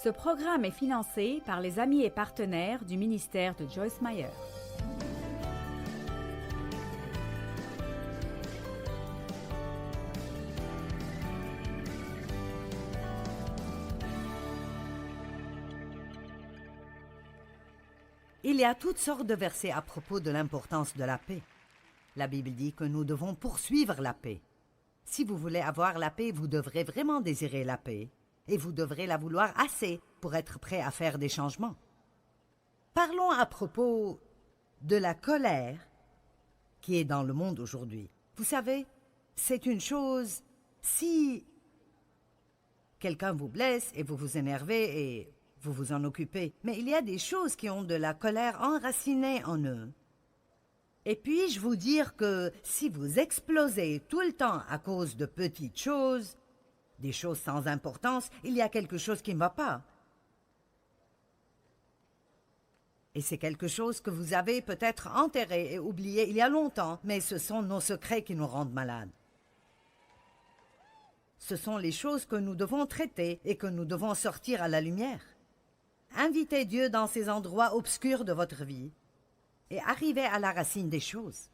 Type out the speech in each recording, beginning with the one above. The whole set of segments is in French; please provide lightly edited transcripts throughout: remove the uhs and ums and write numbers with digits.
Ce programme est financé par les amis et partenaires du ministère de Joyce Meyer. Il y a toutes sortes de versets à propos de l'importance de la paix. La Bible dit que nous devons poursuivre la paix. Si vous voulez avoir la paix, vous devrez vraiment désirer la paix, et vous devrez la vouloir assez pour être prêt à faire des changements. Parlons à propos de la colère qui est dans le monde aujourd'hui. Vous savez, c'est une chose, si quelqu'un vous blesse et vous vous énervez et vous vous en occupez, mais il y a des choses qui ont de la colère enracinée en eux. Et puis-je vous dire que si vous explosez tout le temps à cause de petites choses, des choses sans importance, il y a quelque chose qui ne va pas. Et c'est quelque chose que vous avez peut-être enterré et oublié il y a longtemps, mais ce sont nos secrets qui nous rendent malades. Ce sont les choses que nous devons traiter et que nous devons sortir à la lumière. Invitez Dieu dans ces endroits obscurs de votre vie et arrivez à la racine des choses.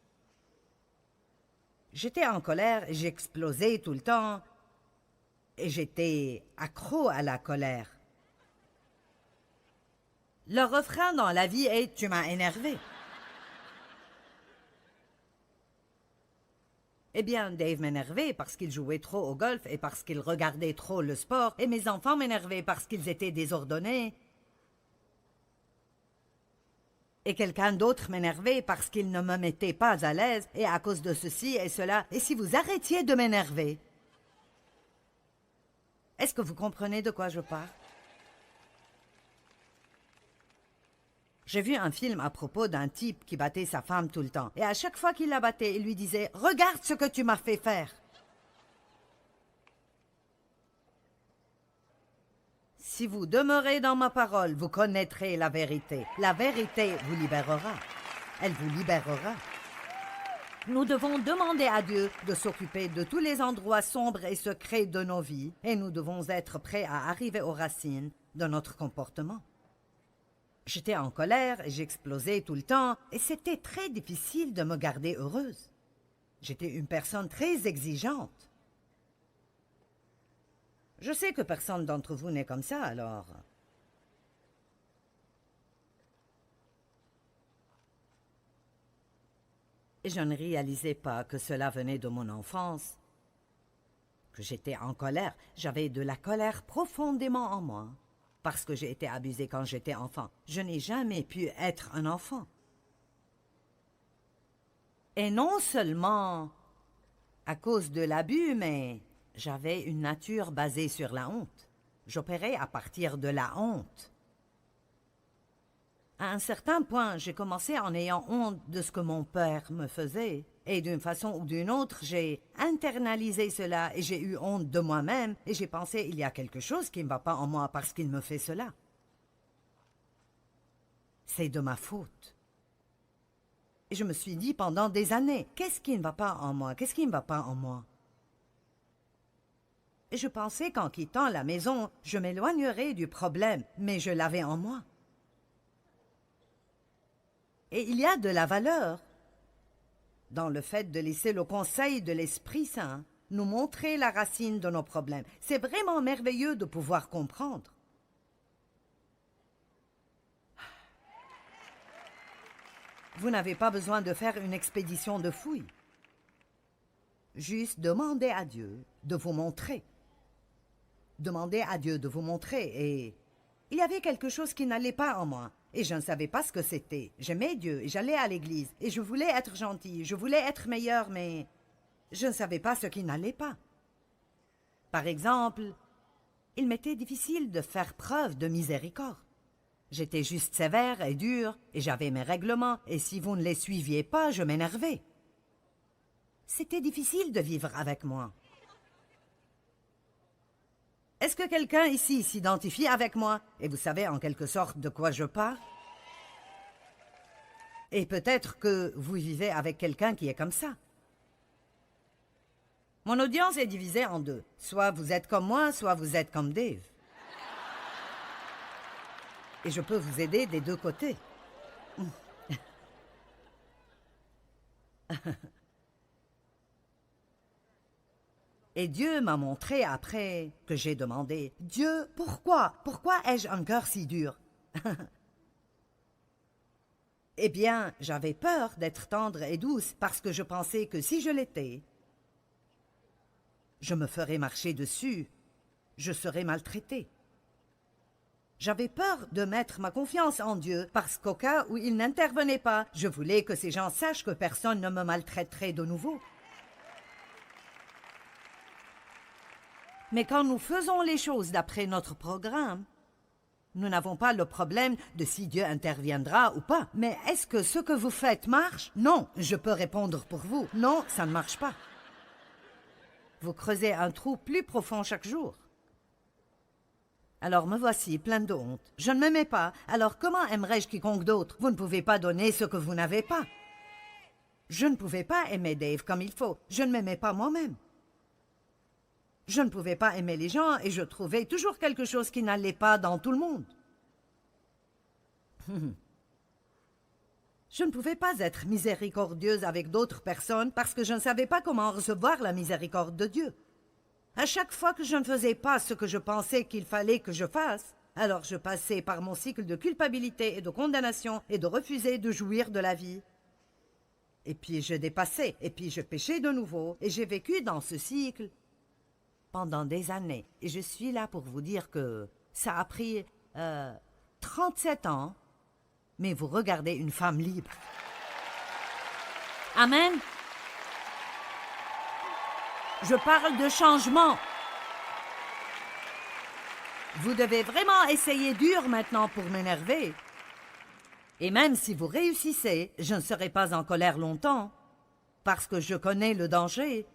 J'étais en colère, j'explosais tout le temps et j'étais accro à la colère. Le refrain dans la vie est « Tu m'as énervé ». Eh bien, Dave m'énervait parce qu'il jouait trop au golf et parce qu'il regardait trop le sport, et mes enfants m'énervaient parce qu'ils étaient désordonnés. Et quelqu'un d'autre m'énervait parce qu'il ne me mettait pas à l'aise, et à cause de ceci et cela. Et si vous arrêtiez de m'énerver, est-ce que vous comprenez de quoi je parle? J'ai vu un film à propos d'un type qui battait sa femme tout le temps. Et à chaque fois qu'il la battait, il lui disait « Regarde ce que tu m'as fait faire !» Si vous demeurez dans ma parole, vous connaîtrez la vérité. La vérité vous libérera. Elle vous libérera. Nous devons demander à Dieu de s'occuper de tous les endroits sombres et secrets de nos vies, et nous devons être prêts à arriver aux racines de notre comportement. J'étais en colère, j'explosais tout le temps, et c'était très difficile de me garder heureuse. J'étais une personne très exigeante. Je sais que personne d'entre vous n'est comme ça, alors. Et je ne réalisais pas que cela venait de mon enfance, que j'étais en colère. J'avais de la colère profondément en moi, parce que j'ai été abusée quand j'étais enfant. Je n'ai jamais pu être un enfant. Et non seulement à cause de l'abus, mais j'avais une nature basée sur la honte. J'opérais à partir de la honte. À un certain point, j'ai commencé en ayant honte de ce que mon père me faisait. Et d'une façon ou d'une autre, j'ai internalisé cela et j'ai eu honte de moi-même. Et j'ai pensé, il y a quelque chose qui ne va pas en moi parce qu'il me fait cela. C'est de ma faute. Et je me suis dit pendant des années, qu'est-ce qui ne va pas en moi? Qu'est-ce qui ne va pas en moi? Et je pensais qu'en quittant la maison, je m'éloignerais du problème, mais je l'avais en moi. Et il y a de la valeur dans le fait de laisser le conseil de l'Esprit Saint nous montrer la racine de nos problèmes. C'est vraiment merveilleux de pouvoir comprendre. Vous n'avez pas besoin de faire une expédition de fouilles. Juste demandez à Dieu de vous montrer. Demandez à Dieu de vous montrer. Et il y avait quelque chose qui n'allait pas en moi. Et je ne savais pas ce que c'était. J'aimais Dieu et j'allais à l'église. Et je voulais être gentille, je voulais être meilleure, mais je ne savais pas ce qui n'allait pas. Par exemple, il m'était difficile de faire preuve de miséricorde. J'étais juste sévère et dure, et j'avais mes règlements, et si vous ne les suiviez pas, je m'énervais. C'était difficile de vivre avec moi. Est-ce que quelqu'un ici s'identifie avec moi? Et vous savez en quelque sorte de quoi je parle? Et peut-être que vous vivez avec quelqu'un qui est comme ça. Mon audience est divisée en deux. Soit vous êtes comme moi, soit vous êtes comme Dave. Et je peux vous aider des deux côtés. Et Dieu m'a montré après que j'ai demandé, « Dieu, pourquoi? Pourquoi ai-je un cœur si dur? » Eh bien, j'avais peur d'être tendre et douce parce que je pensais que si je l'étais, je me ferais marcher dessus, je serais maltraitée. J'avais peur de mettre ma confiance en Dieu parce qu'au cas où il n'intervenait pas, je voulais que ces gens sachent que personne ne me maltraiterait de nouveau. Mais quand nous faisons les choses d'après notre programme, nous n'avons pas le problème de si Dieu interviendra ou pas. Mais est-ce que ce que vous faites marche? Non, je peux répondre pour vous. Non, ça ne marche pas. Vous creusez un trou plus profond chaque jour. Alors me voici, plein de honte. Je ne m'aimais pas, alors comment aimerais-je quiconque d'autre? Vous ne pouvez pas donner ce que vous n'avez pas. Je ne pouvais pas aimer Dave comme il faut. Je ne m'aimais pas moi-même. Je ne pouvais pas aimer les gens et je trouvais toujours quelque chose qui n'allait pas dans tout le monde. Je ne pouvais pas être miséricordieuse avec d'autres personnes parce que je ne savais pas comment recevoir la miséricorde de Dieu. À chaque fois que je ne faisais pas ce que je pensais qu'il fallait que je fasse, alors je passais par mon cycle de culpabilité et de condamnation et de refuser de jouir de la vie. Et puis je dépassais, et puis je péchais de nouveau, et j'ai vécu dans ce cycle pendant des années. Et je suis là pour vous dire que ça a pris 37 ans, mais vous regardez une femme libre. Amen. Je parle de changement. Vous devez vraiment essayer dur maintenant pour m'énerver. Et même si vous réussissez, je ne serai pas en colère longtemps, parce que je connais le danger.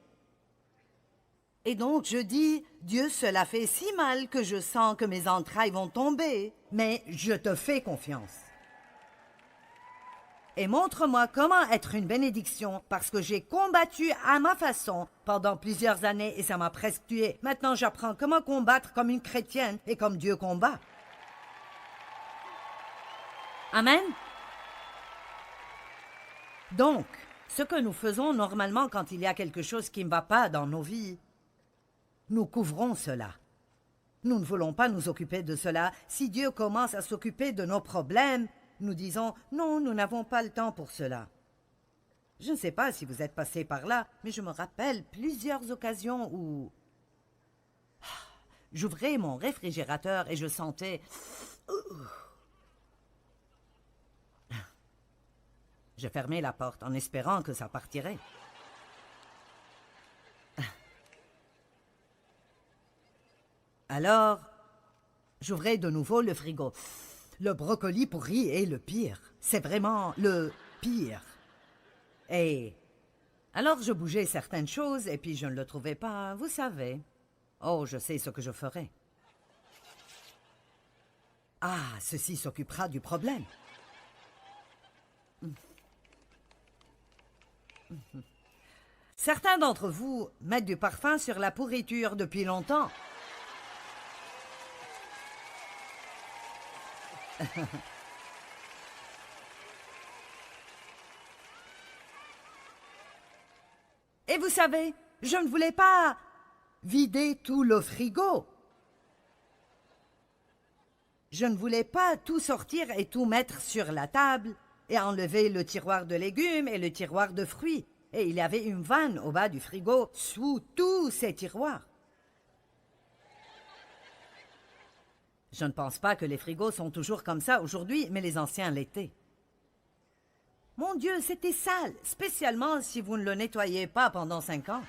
Et donc je dis, Dieu, cela fait si mal que je sens que mes entrailles vont tomber, mais je te fais confiance. Et montre-moi comment être une bénédiction, parce que j'ai combattu à ma façon pendant plusieurs années et ça m'a presque tué. Maintenant j'apprends comment combattre comme une chrétienne et comme Dieu combat. Amen. Donc, ce que nous faisons normalement quand il y a quelque chose qui ne va pas dans nos vies, nous couvrons cela. Nous ne voulons pas nous occuper de cela. Si Dieu commence à s'occuper de nos problèmes, nous disons « Non, nous n'avons pas le temps pour cela ». Je ne sais pas si vous êtes passé par là, mais je me rappelle plusieurs occasions où j'ouvrais mon réfrigérateur et je sentais... Je fermais la porte en espérant que ça partirait. Alors, j'ouvrais de nouveau le frigo. Le brocoli pourri est le pire. C'est vraiment le pire. Et alors je bougeais certaines choses et puis je ne le trouvais pas, vous savez. Oh, je sais ce que je ferai. Ah, ceci s'occupera du problème. Certains d'entre vous mettent du parfum sur la pourriture depuis longtemps. Et vous savez, je ne voulais pas vider tout le frigo. Je ne voulais pas tout sortir et tout mettre sur la table et enlever le tiroir de légumes et le tiroir de fruits. Et il y avait une vanne au bas du frigo sous tous ces tiroirs. Je ne pense pas que les frigos sont toujours comme ça aujourd'hui, mais les anciens l'étaient. Mon Dieu, c'était sale, spécialement si vous ne le nettoyez pas pendant 5 ans.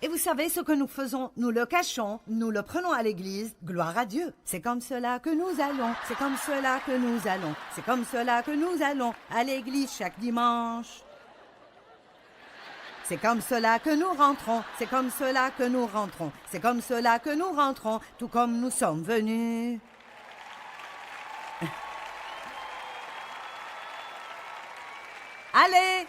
Et vous savez ce que nous faisons? Nous le cachons, nous le prenons à l'église, gloire à Dieu. C'est comme cela que nous allons, c'est comme cela que nous allons, c'est comme cela que nous allons à l'église chaque dimanche. C'est comme cela que nous rentrons, c'est comme cela que nous rentrons, c'est comme cela que nous rentrons, tout comme nous sommes venus. Allez!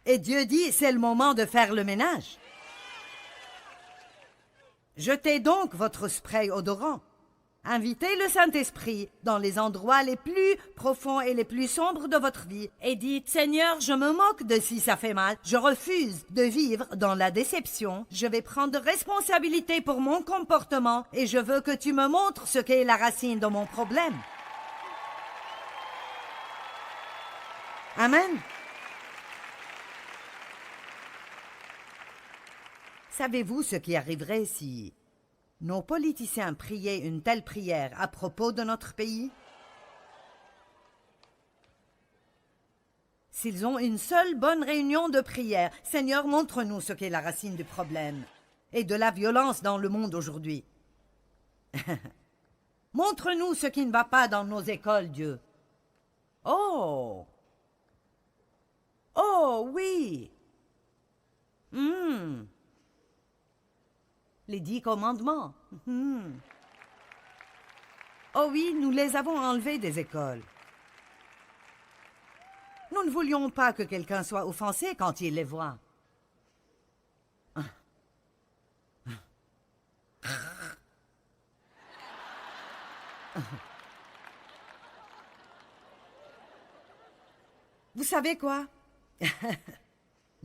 Et Dieu dit, c'est le moment de faire le ménage. Jetez donc votre spray odorant. Invitez le Saint-Esprit dans les endroits les plus profonds et les plus sombres de votre vie et dites « Seigneur, je me moque de si ça fait mal. Je refuse de vivre dans la déception. Je vais prendre responsabilité pour mon comportement et je veux que tu me montres ce qu'est la racine de mon problème. » Amen. Savez-vous ce qui arriverait si nos politiciens priaient une telle prière à propos de notre pays? S'ils ont une seule bonne réunion de prière, « Seigneur, montre-nous ce qu'est la racine du problème et de la violence dans le monde aujourd'hui. » Montre-nous ce qui ne va pas dans nos écoles, Dieu. Oh! Oh, oui! Les 10 commandements. Oh oui, nous les avons enlevés des écoles. Nous ne voulions pas que quelqu'un soit offensé quand il les voit. Vous savez quoi?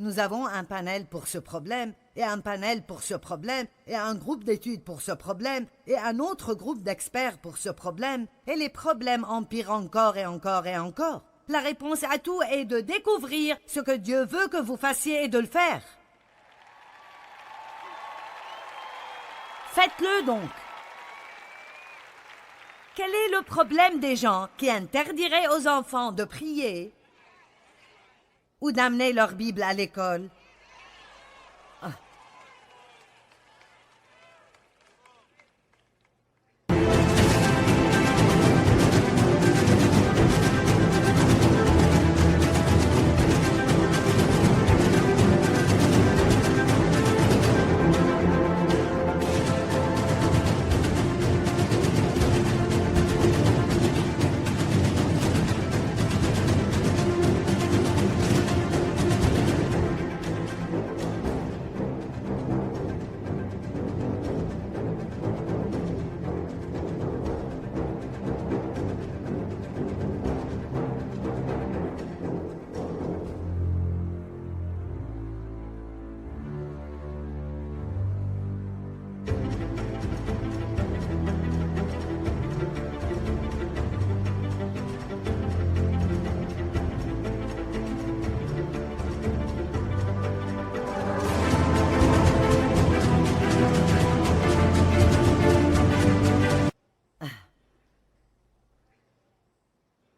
Nous avons un panel pour ce problème, et un panel pour ce problème, et un groupe d'études pour ce problème, et un autre groupe d'experts pour ce problème, et les problèmes empirent encore et encore et encore. La réponse à tout est de découvrir ce que Dieu veut que vous fassiez et de le faire. Faites-le donc. Quel est le problème des gens qui interdiraient aux enfants de prier ou d'amener leur Bible à l'école?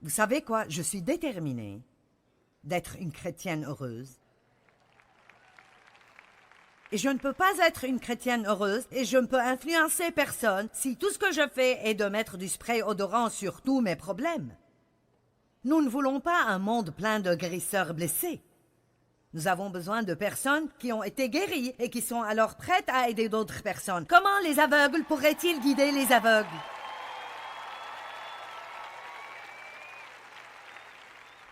Vous savez quoi? Je suis déterminée d'être une chrétienne heureuse. Et je ne peux pas être une chrétienne heureuse et je ne peux influencer personne si tout ce que je fais est de mettre du spray odorant sur tous mes problèmes. Nous ne voulons pas un monde plein de guérisseurs blessés. Nous avons besoin de personnes qui ont été guéries et qui sont alors prêtes à aider d'autres personnes. Comment les aveugles pourraient-ils guider les aveugles?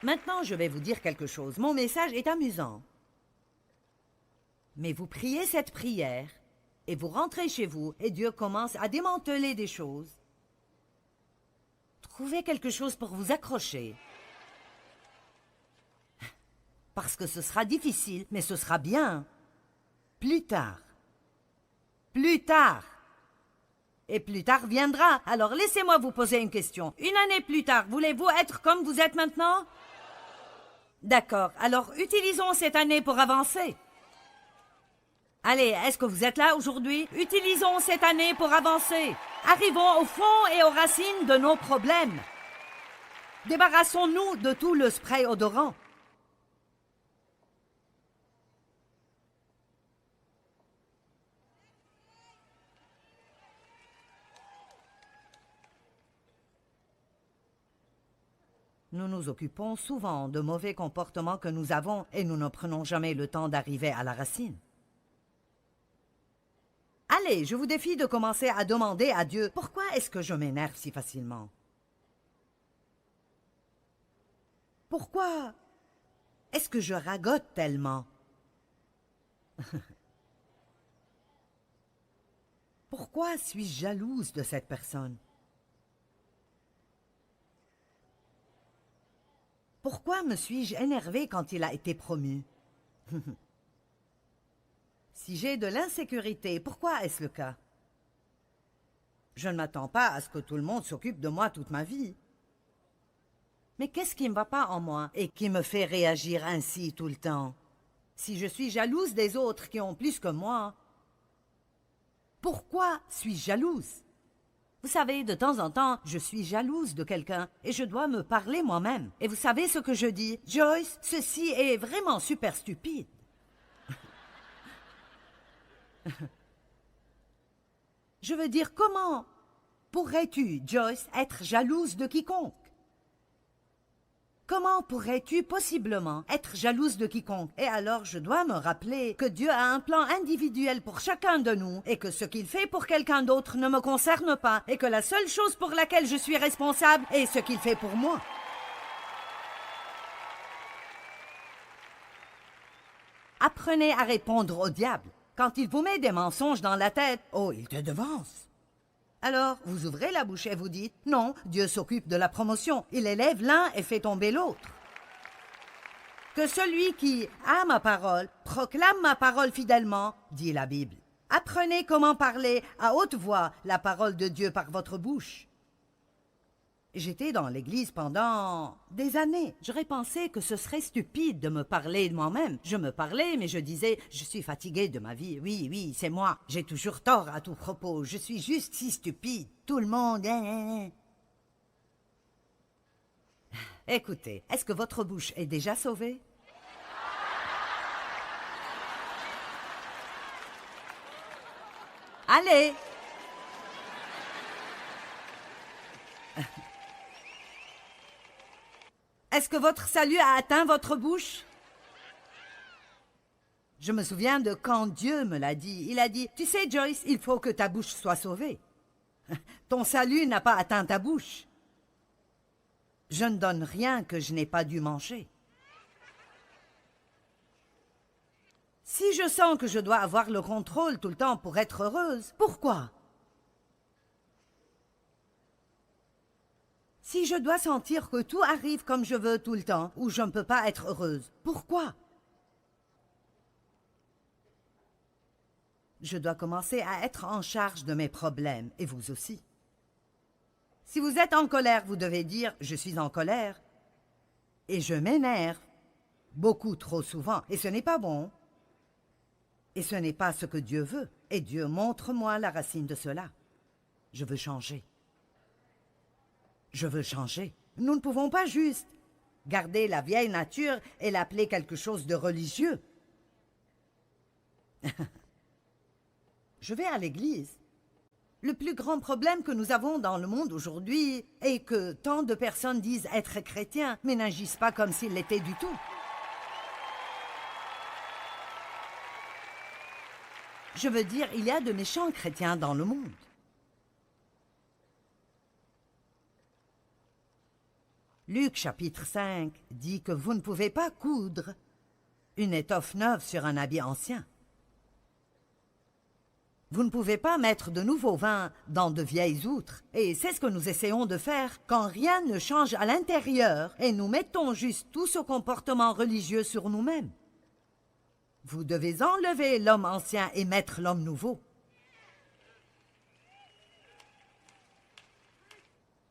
Maintenant, je vais vous dire quelque chose. Mon message est amusant. Mais vous priez cette prière et vous rentrez chez vous et Dieu commence à démanteler des choses. Trouvez quelque chose pour vous accrocher. Parce que ce sera difficile, mais ce sera bien. Plus tard. Plus tard. Et plus tard viendra. Alors laissez-moi vous poser une question. Une année plus tard, voulez-vous être comme vous êtes maintenant? D'accord. Alors utilisons cette année pour avancer. Allez, est-ce que vous êtes là aujourd'hui? Utilisons cette année pour avancer. Arrivons au fond et aux racines de nos problèmes. Débarrassons-nous de tout le spray odorant. Nous nous occupons souvent de mauvais comportements que nous avons et nous ne prenons jamais le temps d'arriver à la racine. Allez, je vous défie de commencer à demander à Dieu, pourquoi est-ce que je m'énerve si facilement? Pourquoi est-ce que je ragote tellement? Pourquoi suis-je jalouse de cette personne? Pourquoi me suis-je énervée quand il a été promu? Si j'ai de l'insécurité, pourquoi est-ce le cas? Je ne m'attends pas à ce que tout le monde s'occupe de moi toute ma vie. Mais qu'est-ce qui ne va pas en moi et qui me fait réagir ainsi tout le temps? Si je suis jalouse des autres qui ont plus que moi, pourquoi suis-je jalouse? Vous savez, de temps en temps, je suis jalouse de quelqu'un et je dois me parler moi-même. Et vous savez ce que je dis? Joyce, ceci est vraiment super stupide. Je veux dire, comment pourrais-tu, Joyce, être jalouse de quiconque? Comment pourrais-tu possiblement être jalouse de quiconque? Et alors je dois me rappeler que Dieu a un plan individuel pour chacun de nous et que ce qu'il fait pour quelqu'un d'autre ne me concerne pas et que la seule chose pour laquelle je suis responsable est ce qu'il fait pour moi. Apprenez à répondre au diable. Quand il vous met des mensonges dans la tête, oh, il te devance. Alors, vous ouvrez la bouche et vous dites, non, Dieu s'occupe de la promotion. Il élève l'un et fait tomber l'autre. Que celui qui a ma parole proclame ma parole fidèlement, dit la Bible. Apprenez comment parler à haute voix la parole de Dieu par votre bouche. J'étais dans l'église pendant des années. J'aurais pensé que ce serait stupide de me parler de moi-même. Je me parlais, mais je disais, je suis fatiguée de ma vie. Oui, oui, c'est moi. J'ai toujours tort à tout propos. Je suis juste si stupide. Tout le monde... Écoutez, est-ce que votre bouche est déjà sauvée? Allez! Est-ce que votre salut a atteint votre bouche? Je me souviens de quand Dieu me l'a dit. Il a dit, tu sais Joyce, il faut que ta bouche soit sauvée. Ton salut n'a pas atteint ta bouche. Je ne donne rien que je n'ai pas dû manger. Si je sens que je dois avoir le contrôle tout le temps pour être heureuse, pourquoi? Si je dois sentir que tout arrive comme je veux tout le temps, ou je ne peux pas être heureuse, pourquoi? Je dois commencer à être en charge de mes problèmes, et vous aussi. Si vous êtes en colère, vous devez dire « je suis en colère » et « je m'énerve » beaucoup trop souvent, et ce n'est pas bon. Et ce n'est pas ce que Dieu veut, et Dieu montre-moi la racine de cela. Je veux changer. Je veux changer. Nous ne pouvons pas juste garder la vieille nature et l'appeler quelque chose de religieux. Je vais à l'église. Le plus grand problème que nous avons dans le monde aujourd'hui est que tant de personnes disent être chrétiens, mais n'agissent pas comme s'ils l'étaient du tout. Je veux dire, il y a de méchants chrétiens dans le monde. Luc chapitre 5 dit que vous ne pouvez pas coudre une étoffe neuve sur un habit ancien. Vous ne pouvez pas mettre de nouveau vin dans de vieilles outres. Et c'est ce que nous essayons de faire quand rien ne change à l'intérieur et nous mettons juste tout ce comportement religieux sur nous-mêmes. Vous devez enlever l'homme ancien et mettre l'homme nouveau.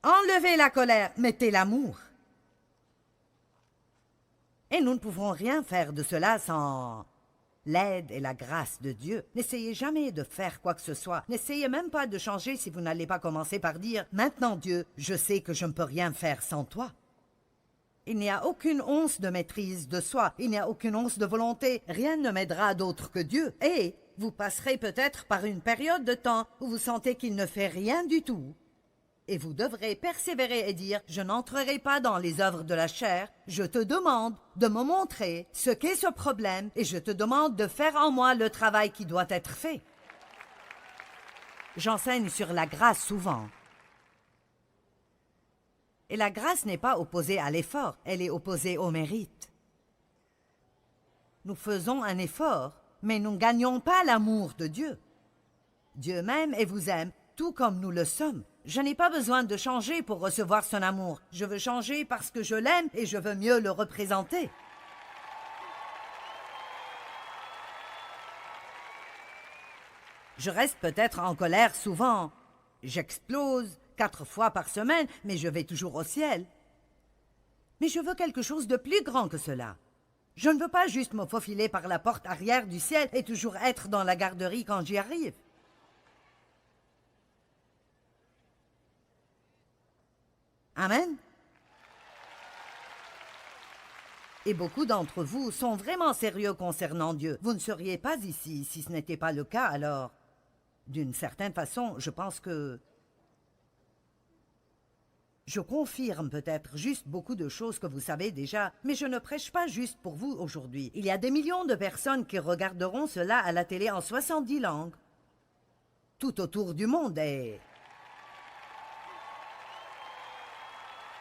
Enlevez la colère, mettez l'amour. Et nous ne pouvons rien faire de cela sans l'aide et la grâce de Dieu. N'essayez jamais de faire quoi que ce soit. N'essayez même pas de changer si vous n'allez pas commencer par dire « Maintenant Dieu, je sais que je ne peux rien faire sans toi. » Il n'y a aucune once de maîtrise de soi, il n'y a aucune once de volonté. Rien ne m'aidera d'autre que Dieu. Et vous passerez peut-être par une période de temps où vous sentez qu'il ne fait rien du tout. Et vous devrez persévérer et dire « Je n'entrerai pas dans les œuvres de la chair. Je te demande de me montrer ce qu'est ce problème et je te demande de faire en moi le travail qui doit être fait. » J'enseigne sur la grâce souvent. Et la grâce n'est pas opposée à l'effort, elle est opposée au mérite. Nous faisons un effort, mais nous ne gagnons pas l'amour de Dieu. Dieu m'aime et vous aime, tout comme nous le sommes. Je n'ai pas besoin de changer pour recevoir son amour. Je veux changer parce que je l'aime et je veux mieux le représenter. Je reste peut-être en colère souvent. J'explose 4 fois par semaine, mais je vais toujours au ciel. Mais je veux quelque chose de plus grand que cela. Je ne veux pas juste me faufiler par la porte arrière du ciel et toujours être dans la garderie quand j'y arrive. Amen. Et beaucoup d'entre vous sont vraiment sérieux concernant Dieu. Vous ne seriez pas ici si ce n'était pas le cas, alors, d'une certaine façon, je pense que je confirme peut-être juste beaucoup de choses que vous savez déjà, mais je ne prêche pas juste pour vous aujourd'hui. Il y a des millions de personnes qui regarderont cela à la télé en 70 langues, tout autour du monde, et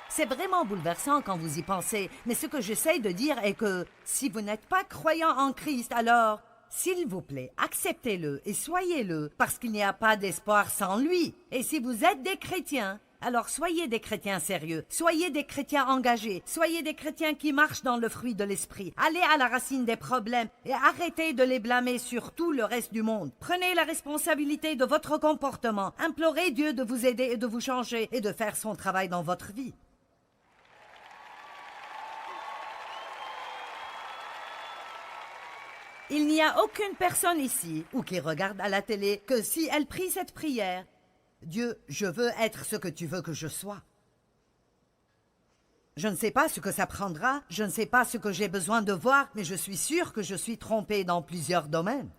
c'est vraiment bouleversant quand vous y pensez, mais ce que j'essaye de dire est que si vous n'êtes pas croyant en Christ, alors, s'il vous plaît, acceptez-le et soyez-le, parce qu'il n'y a pas d'espoir sans lui. Et si vous êtes des chrétiens, alors soyez des chrétiens sérieux, soyez des chrétiens engagés, soyez des chrétiens qui marchent dans le fruit de l'esprit. Allez à la racine des problèmes et arrêtez de les blâmer sur tout le reste du monde. Prenez la responsabilité de votre comportement, implorez Dieu de vous aider et de vous changer et de faire son travail dans votre vie. Il n'y a aucune personne ici ou qui regarde à la télé que si elle prie cette prière, Dieu, je veux être ce que tu veux que je sois. Je ne sais pas ce que ça prendra, je ne sais pas ce que j'ai besoin de voir, mais je suis sûre que je suis trompée dans plusieurs domaines.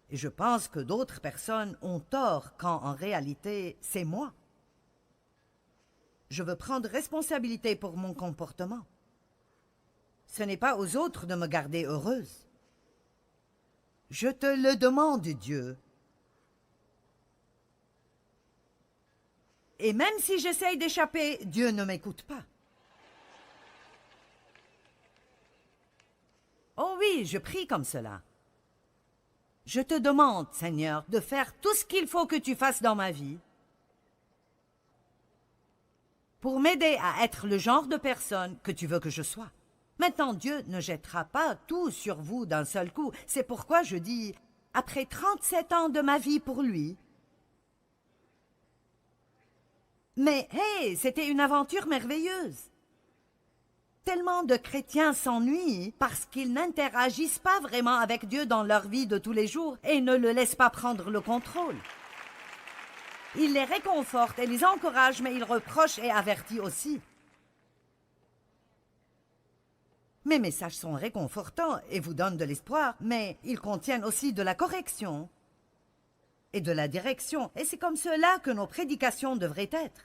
Et je pense que d'autres personnes ont tort quand en réalité, c'est moi. Je veux prendre responsabilité pour mon comportement. Ce n'est pas aux autres de me garder heureuse. Je te le demande, Dieu. Et même si j'essaye d'échapper, Dieu ne m'écoute pas. Oh oui, je prie comme cela. Je te demande, Seigneur, de faire tout ce qu'il faut que tu fasses dans ma vie pour m'aider à être le genre de personne que tu veux que je sois. Maintenant, Dieu ne jettera pas tout sur vous d'un seul coup. C'est pourquoi je dis, après 37 ans de ma vie pour lui, mais hey, c'était une aventure merveilleuse. Tellement de chrétiens s'ennuient parce qu'ils n'interagissent pas vraiment avec Dieu dans leur vie de tous les jours et ne le laissent pas prendre le contrôle. Il les réconforte et les encourage, mais il reproche et avertit aussi. Mes messages sont réconfortants et vous donnent de l'espoir, mais ils contiennent aussi de la correction et de la direction. Et c'est comme cela que nos prédications devraient être.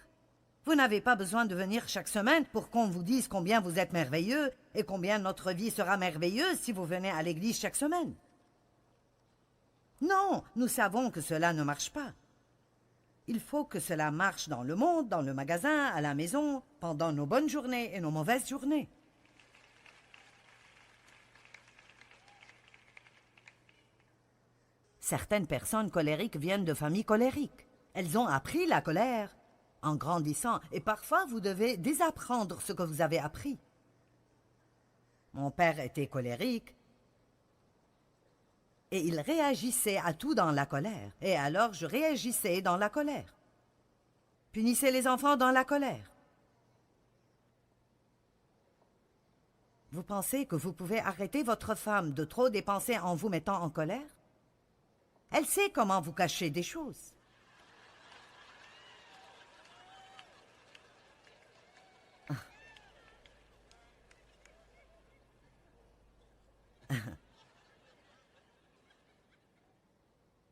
Vous n'avez pas besoin de venir chaque semaine pour qu'on vous dise combien vous êtes merveilleux et combien notre vie sera merveilleuse si vous venez à l'église chaque semaine. Non, nous savons que cela ne marche pas. Il faut que cela marche dans le monde, dans le magasin, à la maison, pendant nos bonnes journées et nos mauvaises journées. Certaines personnes colériques viennent de familles colériques. Elles ont appris la colère en grandissant, et parfois vous devez désapprendre ce que vous avez appris. Mon père était colérique, et il réagissait à tout dans la colère, et alors je réagissais dans la colère. Punissez les enfants dans la colère. Vous pensez que vous pouvez arrêter votre femme de trop dépenser en vous mettant en colère? Elle sait comment vous cacher des choses.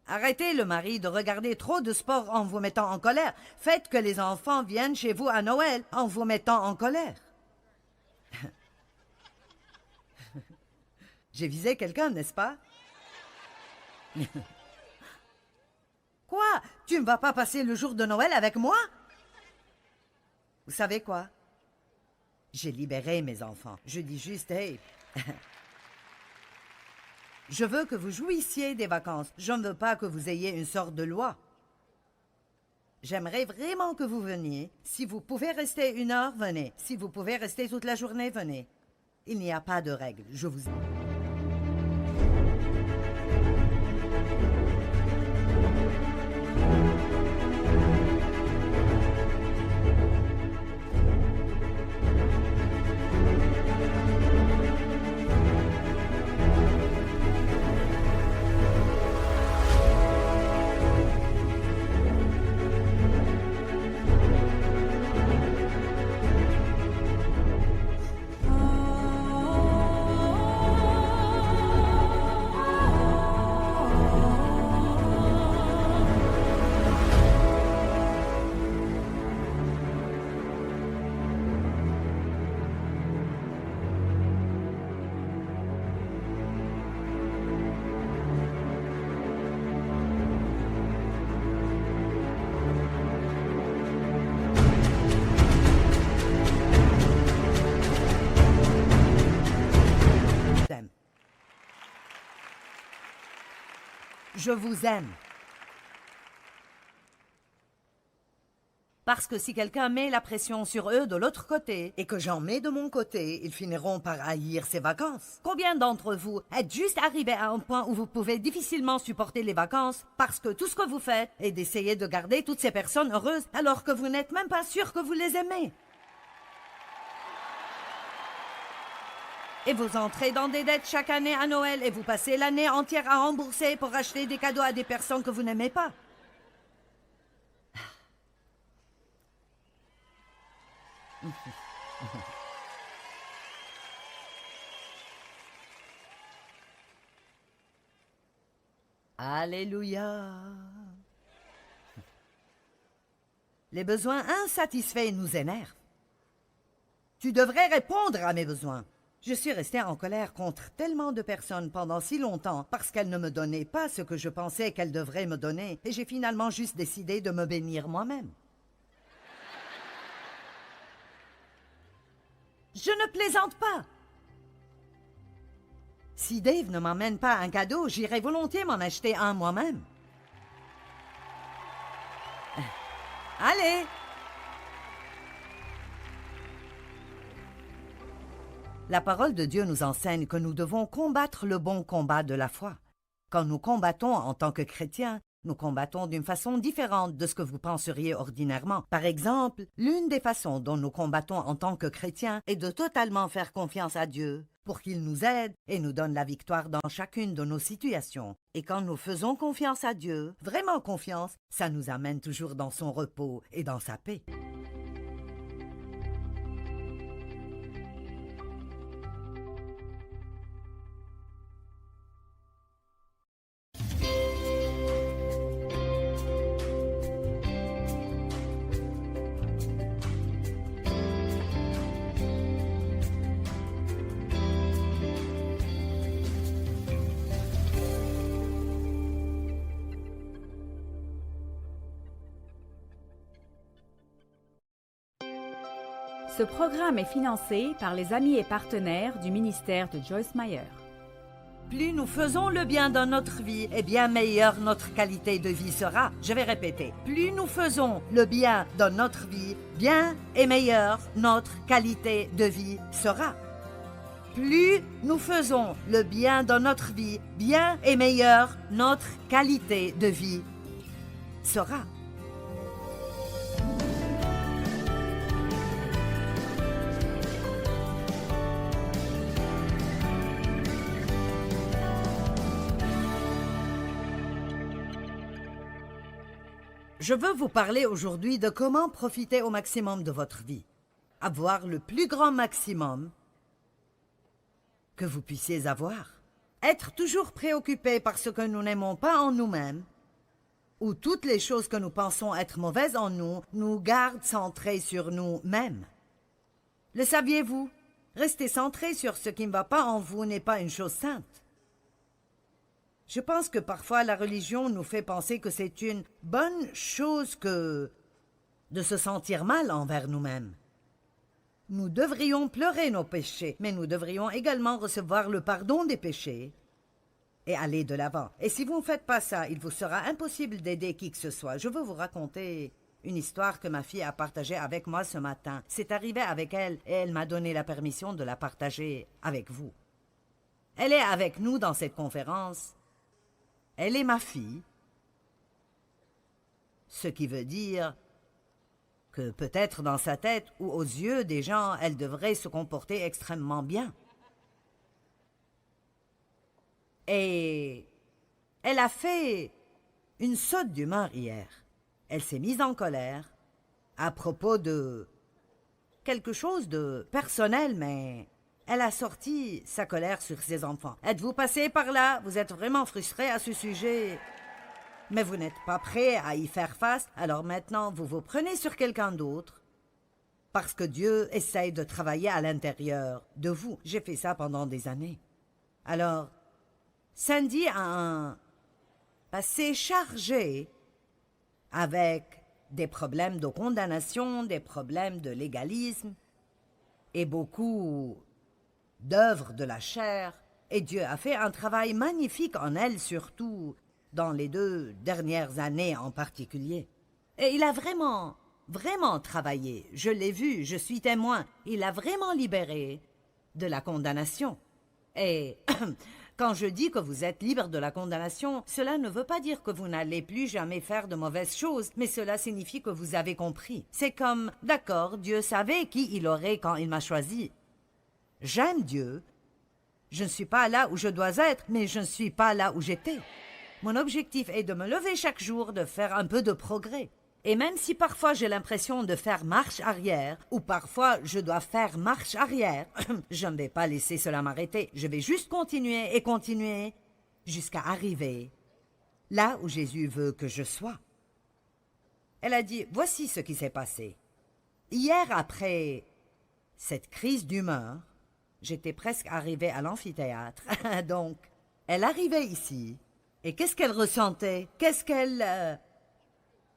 Arrêtez, le mari, de regarder trop de sport en vous mettant en colère. Faites que les enfants viennent chez vous à Noël en vous mettant en colère. J'ai visé quelqu'un, n'est-ce pas? Quoi? Tu ne vas pas passer le jour de Noël avec moi? Vous savez quoi? J'ai libéré mes enfants. Je dis juste, hey... Je veux que vous jouissiez des vacances. Je ne veux pas que vous ayez une sorte de loi. J'aimerais vraiment que vous veniez. Si vous pouvez rester 1 heure, venez. Si vous pouvez rester toute la journée, venez. Il n'y a pas de règles, je vous... Je vous aime. Parce que si quelqu'un met la pression sur eux de l'autre côté et que j'en mets de mon côté, ils finiront par haïr ces vacances. Combien d'entre vous êtes juste arrivés à un point où vous pouvez difficilement supporter les vacances parce que tout ce que vous faites est d'essayer de garder toutes ces personnes heureuses alors que vous n'êtes même pas sûr que vous les aimez? Et vous entrez dans des dettes chaque année à Noël et vous passez l'année entière à rembourser pour acheter des cadeaux à des personnes que vous n'aimez pas. Alléluia. Les besoins insatisfaits nous énervent. Tu devrais répondre à mes besoins. Je suis restée en colère contre tellement de personnes pendant si longtemps parce qu'elles ne me donnaient pas ce que je pensais qu'elles devraient me donner et j'ai finalement juste décidé de me bénir moi-même. Je ne plaisante pas. Si Dave ne m'emmène pas un cadeau, j'irai volontiers m'en acheter un moi-même. Allez! La parole de Dieu nous enseigne que nous devons combattre le bon combat de la foi. Quand nous combattons en tant que chrétiens, nous combattons d'une façon différente de ce que vous penseriez ordinairement. Par exemple, l'une des façons dont nous combattons en tant que chrétiens est de totalement faire confiance à Dieu pour qu'il nous aide et nous donne la victoire dans chacune de nos situations. Et quand nous faisons confiance à Dieu, vraiment confiance, ça nous amène toujours dans son repos et dans sa paix. Ce programme est financé par les amis et partenaires du ministère de Joyce Meyer. Plus nous faisons le bien dans notre vie, et bien meilleure notre qualité de vie sera. Je vais répéter. Plus nous faisons le bien dans notre vie, bien et meilleure notre qualité de vie sera. Plus nous faisons le bien dans notre vie, bien et meilleure notre qualité de vie sera. Je veux vous parler aujourd'hui de comment profiter au maximum de votre vie. Avoir le plus grand maximum que vous puissiez avoir. Être toujours préoccupé par ce que nous n'aimons pas en nous-mêmes, ou toutes les choses que nous pensons être mauvaises en nous, nous gardent centrés sur nous-mêmes. Le saviez-vous? Rester centré sur ce qui ne va pas en vous n'est pas une chose sainte. Je pense que parfois la religion nous fait penser que c'est une bonne chose que de se sentir mal envers nous-mêmes. Nous devrions pleurer nos péchés, mais nous devrions également recevoir le pardon des péchés et allez de l'avant. Et si vous ne faites pas ça, il vous sera impossible d'aider qui que ce soit. Je veux vous raconter une histoire que ma fille a partagée avec moi ce matin. C'est arrivé avec elle et elle m'a donné la permission de la partager avec vous. Elle est avec nous dans cette conférence. Elle est ma fille. Ce qui veut dire que peut-être dans sa tête ou aux yeux des gens, elle devrait se comporter extrêmement bien. Et elle a fait une saute d'humeur hier. Elle s'est mise en colère à propos de quelque chose de personnel, mais elle a sorti sa colère sur ses enfants. Êtes-vous passé par là? Vous êtes vraiment frustré à ce sujet, mais vous n'êtes pas prêt à y faire face, alors maintenant vous vous prenez sur quelqu'un d'autre parce que Dieu essaye de travailler à l'intérieur de vous. J'ai fait ça pendant des années. Alors, Sandy a un passé chargé avec des problèmes de condamnation, des problèmes de légalisme et beaucoup d'œuvres de la chair. Et Dieu a fait un travail magnifique en elle, surtout dans les 2 dernières années en particulier. Et il a vraiment travaillé. Je l'ai vu, je suis témoin. Il a vraiment libéré de la condamnation. Et quand je dis que vous êtes libre de la condamnation, cela ne veut pas dire que vous n'allez plus jamais faire de mauvaises choses, mais cela signifie que vous avez compris. C'est comme, d'accord, Dieu savait qui il aurait quand il m'a choisi. J'aime Dieu. Je ne suis pas là où je dois être, mais je ne suis pas là où j'étais. Mon objectif est de me lever chaque jour, de faire un peu de progrès. Et même si parfois j'ai l'impression de faire marche arrière, ou parfois je dois faire marche arrière, je ne vais pas laisser cela m'arrêter. Je vais juste continuer et continuer jusqu'à arriver là où Jésus veut que je sois. Elle a dit, voici ce qui s'est passé. Hier, après cette crise d'humeur, j'étais presque arrivée à l'amphithéâtre. Donc, elle arrivait ici. Et qu'est-ce qu'elle ressentait? Qu'est-ce qu'elle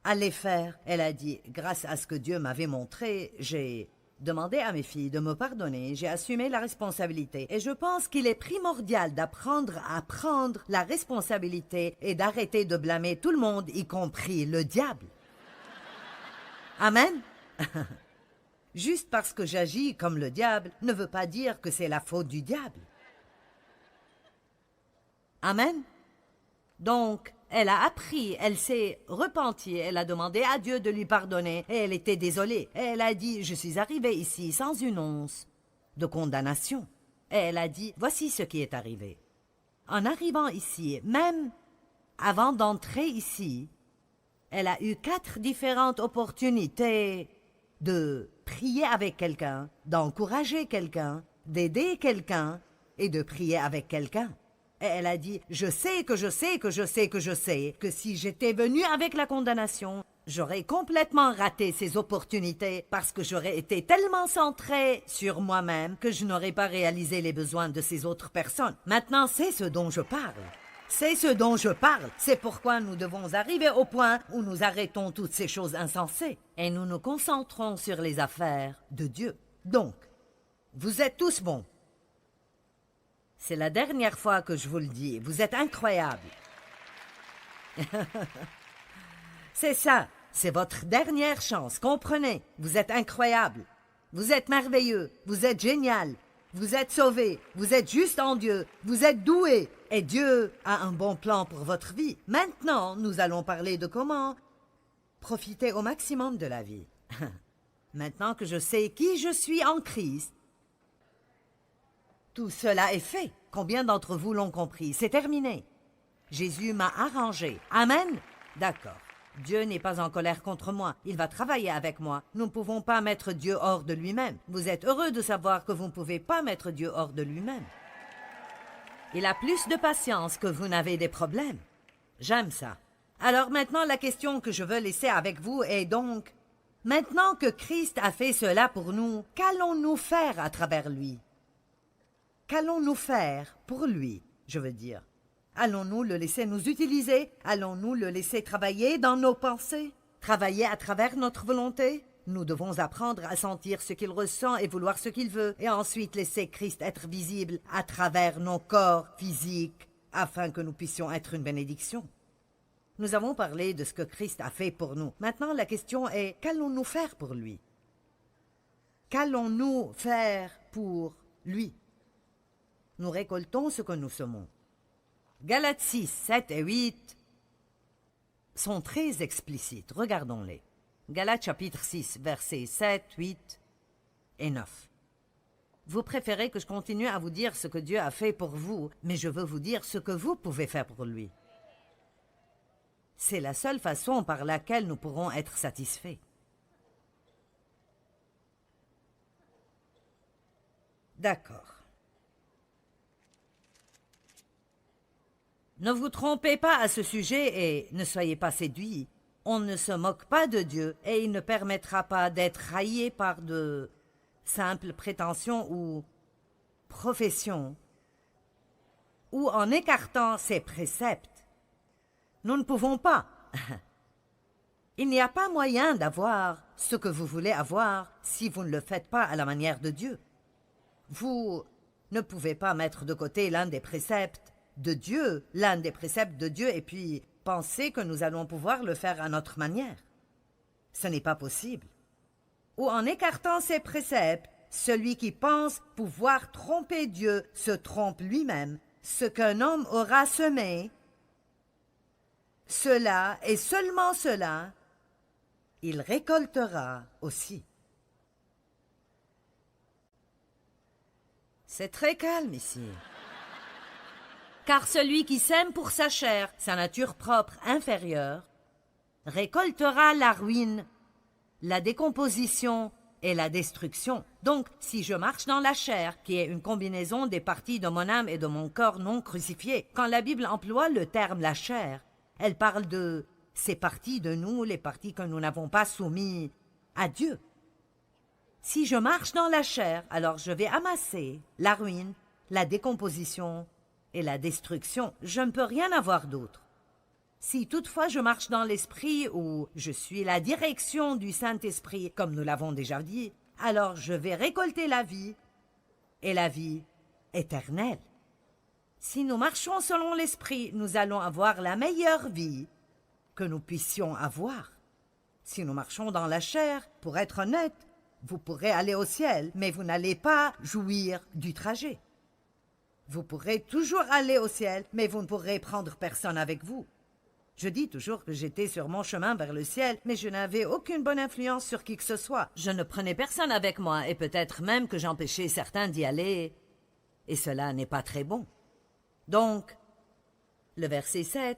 allait faire? Elle a dit, grâce à ce que Dieu m'avait montré, j'ai demandé à mes filles de me pardonner, j'ai assumé la responsabilité. Et je pense qu'il est primordial d'apprendre à prendre la responsabilité et d'arrêter de blâmer tout le monde, y compris le diable. Amen? Juste parce que j'agis comme le diable ne veut pas dire que c'est la faute du diable. Amen? Donc, elle a appris, elle s'est repentie, elle a demandé à Dieu de lui pardonner et elle était désolée. Et elle a dit, je suis arrivée ici sans une once de condamnation. Et elle a dit, voici ce qui est arrivé. En arrivant ici, même avant d'entrer ici, elle a eu 4 différentes opportunités de prier avec quelqu'un, d'encourager quelqu'un, d'aider quelqu'un et de prier avec quelqu'un. Et elle a dit, je sais que si j'étais venue avec la condamnation, j'aurais complètement raté ces opportunités parce que j'aurais été tellement centrée sur moi-même que je n'aurais pas réalisé les besoins de ces autres personnes. Maintenant, c'est ce dont je parle. C'est ce dont je parle. C'est pourquoi nous devons arriver au point où nous arrêtons toutes ces choses insensées et nous nous concentrons sur les affaires de Dieu. Donc, vous êtes tous bons. C'est la dernière fois que je vous le dis. Vous êtes incroyables. C'est ça. C'est votre dernière chance. Comprenez. Vous êtes incroyables. Vous êtes merveilleux. Vous êtes génial. Vous êtes sauvés. Vous êtes juste en Dieu. Vous êtes doués. Et Dieu a un bon plan pour votre vie. Maintenant, nous allons parler de comment profiter au maximum de la vie. Maintenant que je sais qui je suis en Christ, tout cela est fait. Combien d'entre vous l'ont compris? C'est terminé. Jésus m'a arrangé. Amen? D'accord. Dieu n'est pas en colère contre moi. Il va travailler avec moi. Nous ne pouvons pas mettre Dieu hors de lui-même. Vous êtes heureux de savoir que vous ne pouvez pas mettre Dieu hors de lui-même. Il a plus de patience que vous n'avez des problèmes. J'aime ça. Alors maintenant, la question que je veux laisser avec vous est donc, maintenant que Christ a fait cela pour nous, qu'allons-nous faire à travers lui? Qu'allons-nous faire pour lui, je veux dire? Allons-nous le laisser nous utiliser? Allons-nous le laisser travailler dans nos pensées? Travailler à travers notre volonté? Nous devons apprendre à sentir ce qu'il ressent et vouloir ce qu'il veut, et ensuite laisser Christ être visible à travers nos corps physiques afin que nous puissions être une bénédiction. Nous avons parlé de ce que Christ a fait pour nous. Maintenant, la question est, qu'allons-nous faire pour lui? Qu'allons-nous faire pour lui? Nous récoltons ce que nous semons. Galates 6, 7 et 8 sont très explicites. Regardons-les. Galates chapitre 6, versets 7, 8 et 9. Vous préférez que je continue à vous dire ce que Dieu a fait pour vous, mais je veux vous dire ce que vous pouvez faire pour lui. C'est la seule façon par laquelle nous pourrons être satisfaits. D'accord. Ne vous trompez pas à ce sujet et ne soyez pas séduits. On ne se moque pas de Dieu et il ne permettra pas d'être raillé par de simples prétentions ou professions ou en écartant ses préceptes. Nous ne pouvons pas. Il n'y a pas moyen d'avoir ce que vous voulez avoir si vous ne le faites pas à la manière de Dieu. Vous ne pouvez pas mettre de côté l'un des préceptes de Dieu, et puis penser que nous allons pouvoir le faire à notre manière. Ce n'est pas possible. Ou en écartant ses préceptes, celui qui pense pouvoir tromper Dieu se trompe lui-même. Ce qu'un homme aura semé, cela et seulement cela, il récoltera aussi. C'est très calme ici. Car celui qui sème pour sa chair, sa nature propre inférieure, récoltera la ruine, la décomposition et la destruction. Donc, si je marche dans la chair, qui est une combinaison des parties de mon âme et de mon corps non crucifié, quand la Bible emploie le terme la chair, elle parle de ces parties de nous, les parties que nous n'avons pas soumises à Dieu. Si je marche dans la chair, alors je vais amasser la ruine, la décomposition et la destruction. Je ne peux rien avoir d'autre. Si toutefois je marche dans l'esprit ou je suis la direction du Saint-Esprit, comme nous l'avons déjà dit, alors je vais récolter la vie et la vie éternelle. Si nous marchons selon l'esprit, nous allons avoir la meilleure vie que nous puissions avoir. Si nous marchons dans la chair, pour être honnête, vous pourrez aller au ciel, mais vous n'allez pas jouir du trajet. Vous pourrez toujours aller au ciel, mais vous ne pourrez prendre personne avec vous. Je dis toujours que j'étais sur mon chemin vers le ciel, mais je n'avais aucune bonne influence sur qui que ce soit. Je ne prenais personne avec moi, et peut-être même que j'empêchais certains d'y aller, et cela n'est pas très bon. Donc, le verset 7...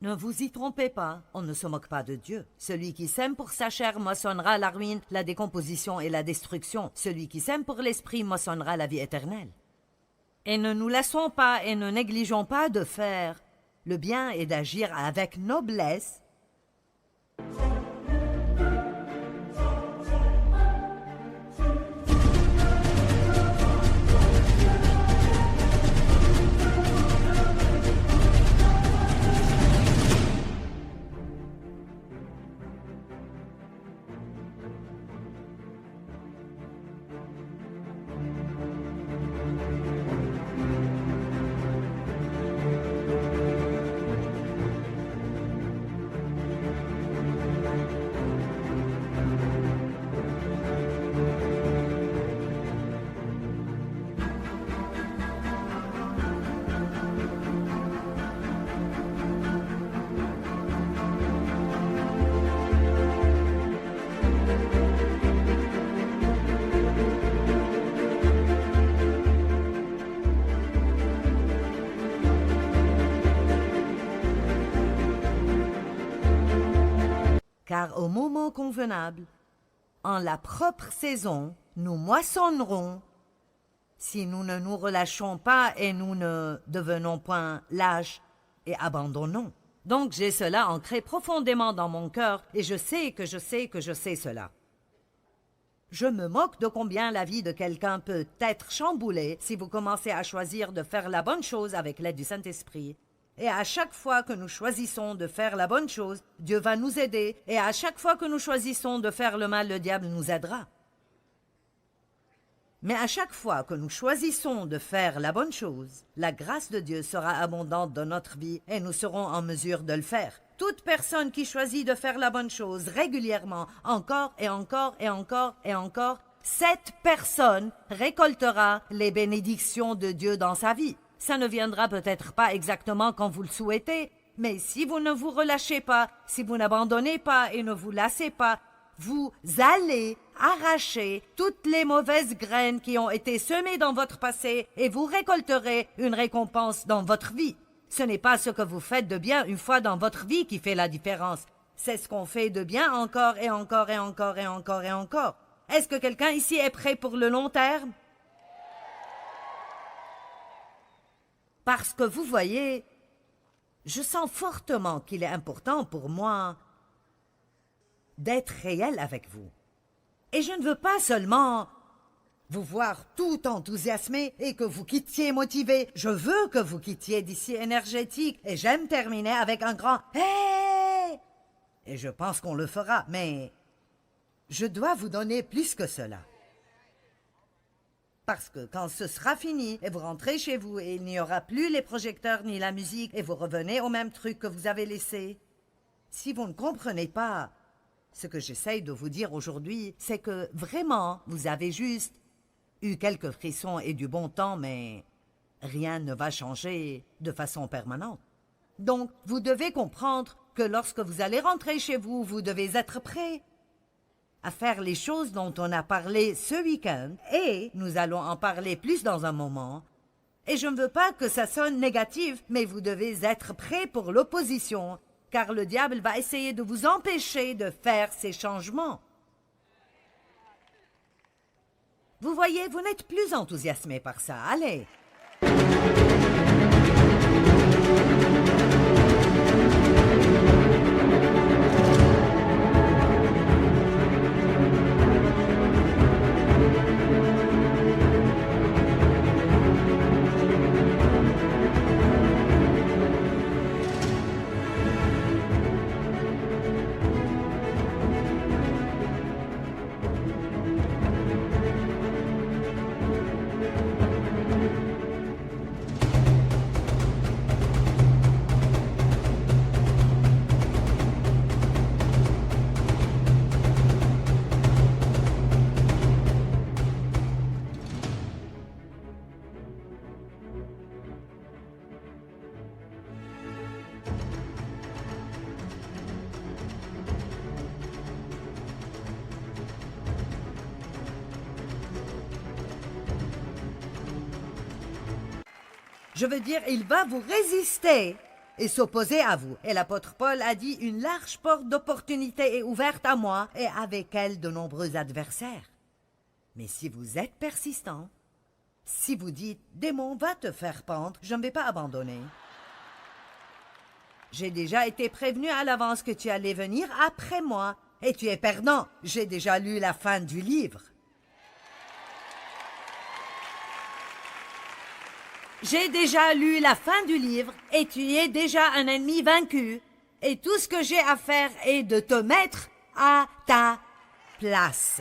Ne vous y trompez pas, on ne se moque pas de Dieu. Celui qui sème pour sa chair moissonnera la ruine, la décomposition et la destruction. Celui qui sème pour l'esprit moissonnera la vie éternelle. Et ne nous laissons pas et ne négligeons pas de faire le bien et d'agir avec noblesse. Car au moment convenable, en la propre saison, nous moissonnerons si nous ne nous relâchons pas et nous ne devenons point lâches et abandonnons. Donc j'ai cela ancré profondément dans mon cœur et je sais cela. Je me moque de combien la vie de quelqu'un peut être chamboulée si vous commencez à choisir de faire la bonne chose avec l'aide du Saint-Esprit. Et à chaque fois que nous choisissons de faire la bonne chose, Dieu va nous aider. Et à chaque fois que nous choisissons de faire le mal, le diable nous aidera. Mais à chaque fois que nous choisissons de faire la bonne chose, la grâce de Dieu sera abondante dans notre vie et nous serons en mesure de le faire. Toute personne qui choisit de faire la bonne chose régulièrement, encore et encore et encore et encore, cette personne récoltera les bénédictions de Dieu dans sa vie. Ça ne viendra peut-être pas exactement quand vous le souhaitez, mais si vous ne vous relâchez pas, si vous n'abandonnez pas et ne vous lassez pas, vous allez arracher toutes les mauvaises graines qui ont été semées dans votre passé et vous récolterez une récompense dans votre vie. Ce n'est pas ce que vous faites de bien une fois dans votre vie qui fait la différence. C'est ce qu'on fait de bien encore et encore et encore et encore et encore. Est-ce que quelqu'un ici est prêt pour le long terme? Parce que vous voyez, je sens fortement qu'il est important pour moi d'être réel avec vous. Et je ne veux pas seulement vous voir tout enthousiasmé et que vous quittiez motivé. Je veux que vous quittiez d'ici énergétique et j'aime terminer avec un grand « Hey !» Et je pense qu'on le fera, mais je dois vous donner plus que cela. Parce que quand ce sera fini et vous rentrez chez vous et il n'y aura plus les projecteurs ni la musique et vous revenez au même truc que vous avez laissé, si vous ne comprenez pas, ce que j'essaye de vous dire aujourd'hui, c'est que vraiment, vous avez juste eu quelques frissons et du bon temps, mais rien ne va changer de façon permanente. Donc, vous devez comprendre que lorsque vous allez rentrer chez vous, vous devez être prêt à faire les choses dont on a parlé ce week-end, et nous allons en parler plus dans un moment. Et je ne veux pas que ça sonne négatif, mais vous devez être prêt pour l'opposition, car le diable va essayer de vous empêcher de faire ces changements. Vous voyez, vous n'êtes plus enthousiasmé par ça. Allez! Je veux dire, il va vous résister et s'opposer à vous. Et l'apôtre Paul a dit, une large porte d'opportunité est ouverte à moi et avec elle de nombreux adversaires. Mais si vous êtes persistant, si vous dites, démon va te faire pendre, je ne vais pas abandonner. J'ai déjà été prévenu à l'avance que tu allais venir après moi et tu es perdant. J'ai déjà lu la fin du livre. J'ai déjà lu la fin du livre et tu es déjà un ennemi vaincu. Et tout ce que j'ai à faire est de te mettre à ta place.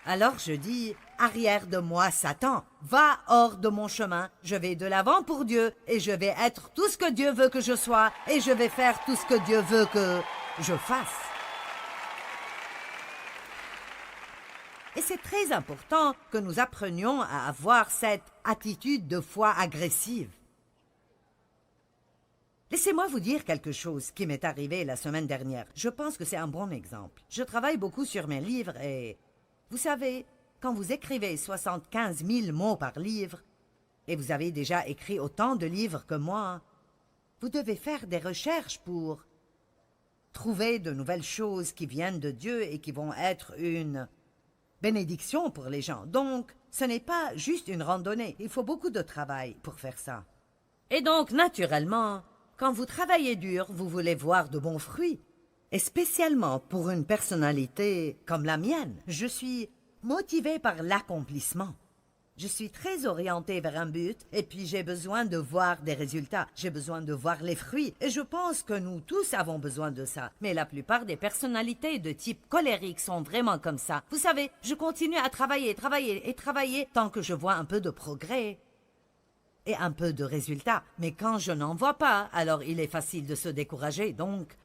Alors je dis, arrière de moi, Satan, va hors de mon chemin. Je vais de l'avant pour Dieu et je vais être tout ce que Dieu veut que je sois et je vais faire tout ce que Dieu veut que je fasse. Et c'est très important que nous apprenions à avoir cette attitude de foi agressive. Laissez-moi vous dire quelque chose qui m'est arrivé la semaine dernière. Je pense que c'est un bon exemple. Je travaille beaucoup sur mes livres et, vous savez, quand vous écrivez 75 000 mots par livre, et vous avez déjà écrit autant de livres que moi, vous devez faire des recherches pour trouver de nouvelles choses qui viennent de Dieu et qui vont être une bénédiction pour les gens. Donc, ce n'est pas juste une randonnée. Il faut beaucoup de travail pour faire ça. Et donc, naturellement, quand vous travaillez dur, vous voulez voir de bons fruits. Et spécialement pour une personnalité comme la mienne, je suis motivée par l'accomplissement. Je suis très orientée vers un but et puis j'ai besoin de voir des résultats. J'ai besoin de voir les fruits et je pense que nous tous avons besoin de ça. Mais la plupart des personnalités de type colérique sont vraiment comme ça. Vous savez, je continue à travailler tant que je vois un peu de progrès et un peu de résultats. Mais quand je n'en vois pas, alors il est facile de se décourager. Donc,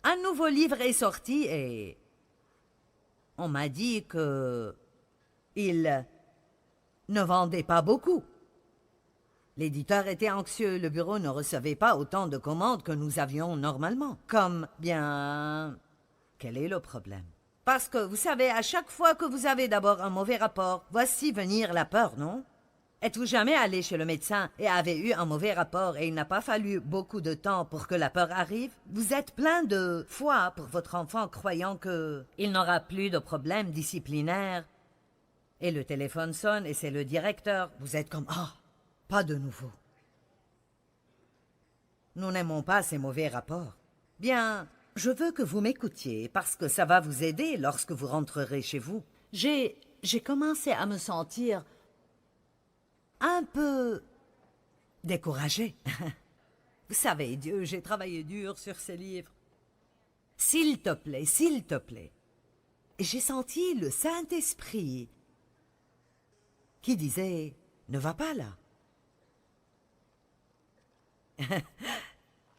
un nouveau livre est sorti et on m'a dit que il ne vendait pas beaucoup. L'éditeur était anxieux, le bureau ne recevait pas autant de commandes que nous avions normalement. Comme, bien... Quel est le problème? Parce que, vous savez, à chaque fois que vous avez d'abord un mauvais rapport, voici venir la peur, non? Êtes-vous jamais allé chez le médecin et avez eu un mauvais rapport et il n'a pas fallu beaucoup de temps pour que la peur arrive? Vous êtes plein de foi pour votre enfant croyant que il n'aura plus de problèmes disciplinaires. Et le téléphone sonne et c'est le directeur. Vous êtes comme « Ah, pas de nouveau. » Nous n'aimons pas ces mauvais rapports. Bien, je veux que vous m'écoutiez parce que ça va vous aider lorsque vous rentrerez chez vous. J'ai commencé à me sentir un peu découragée. Vous savez, Dieu, j'ai travaillé dur sur ces livres. S'il te plaît, s'il te plaît. Et j'ai senti le Saint-Esprit qui disait « Ne va pas là ».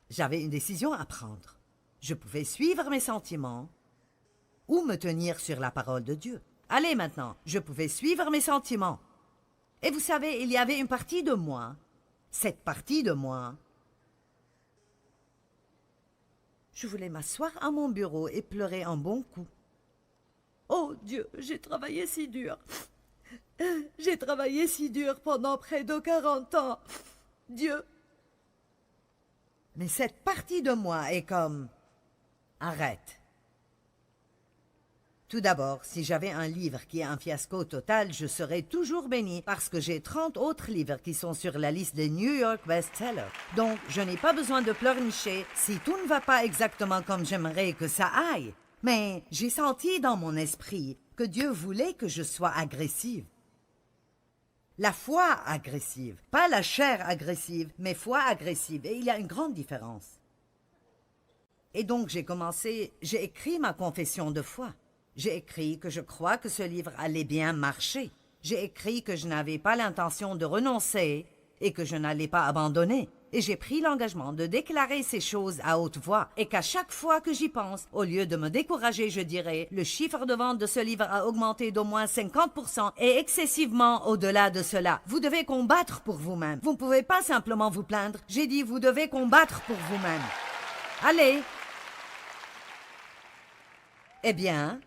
J'avais une décision à prendre. Je pouvais suivre mes sentiments ou me tenir sur la parole de Dieu. Allez maintenant, je pouvais suivre mes sentiments. Et vous savez, il y avait une partie de moi, cette partie de moi. Je voulais m'asseoir à mon bureau et pleurer un bon coup. Oh Dieu, j'ai travaillé si dur. J'ai travaillé si dur pendant près de 40 ans. Dieu. Mais cette partie de moi est comme... Arrête. Tout d'abord, si j'avais un livre qui est un fiasco total, je serais toujours bénie parce que j'ai 30 autres livres qui sont sur la liste des New York best-sellers. Donc, je n'ai pas besoin de pleurnicher si tout ne va pas exactement comme j'aimerais que ça aille. Mais j'ai senti dans mon esprit que Dieu voulait que je sois agressive. La foi agressive, pas la chair agressive, mais foi agressive. Et il y a une grande différence. Et donc j'ai écrit ma confession de foi. J'ai écrit que je crois que ce livre allait bien marcher. J'ai écrit que je n'avais pas l'intention de renoncer et que je n'allais pas abandonner. Et j'ai pris l'engagement de déclarer ces choses à haute voix et qu'à chaque fois que j'y pense, au lieu de me décourager, je dirais « Le chiffre de vente de ce livre a augmenté d'au moins 50% et excessivement au-delà de cela. Vous devez combattre pour vous-même. Vous ne pouvez pas simplement vous plaindre. J'ai dit « Vous devez combattre pour vous-même. » Allez! Eh bien,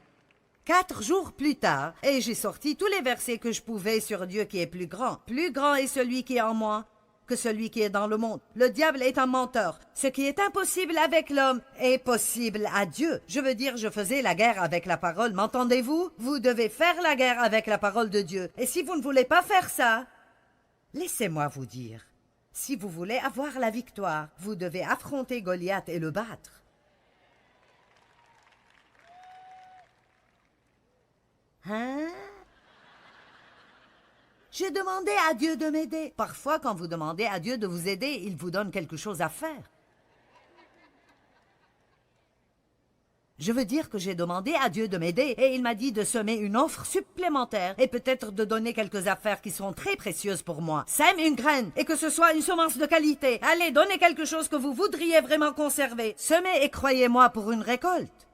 4 jours plus tard, et j'ai sorti tous les versets que je pouvais sur Dieu qui est plus grand. Plus grand est celui qui est en moi que celui qui est dans le monde. Le diable est un menteur. Ce qui est impossible avec l'homme est possible à Dieu. Je veux dire, je faisais la guerre avec la parole. M'entendez-vous? Vous devez faire la guerre avec la parole de Dieu. Et si vous ne voulez pas faire ça, laissez-moi vous dire, si vous voulez avoir la victoire, vous devez affronter Goliath et le battre. Hein? J'ai demandé à Dieu de m'aider. Parfois, quand vous demandez à Dieu de vous aider, il vous donne quelque chose à faire. Je veux dire que j'ai demandé à Dieu de m'aider et il m'a dit de semer une offre supplémentaire et peut-être de donner quelques affaires qui sont très précieuses pour moi. Sème une graine et que ce soit une semence de qualité. Allez, donnez quelque chose que vous voudriez vraiment conserver. Semez et croyez-moi pour une récolte.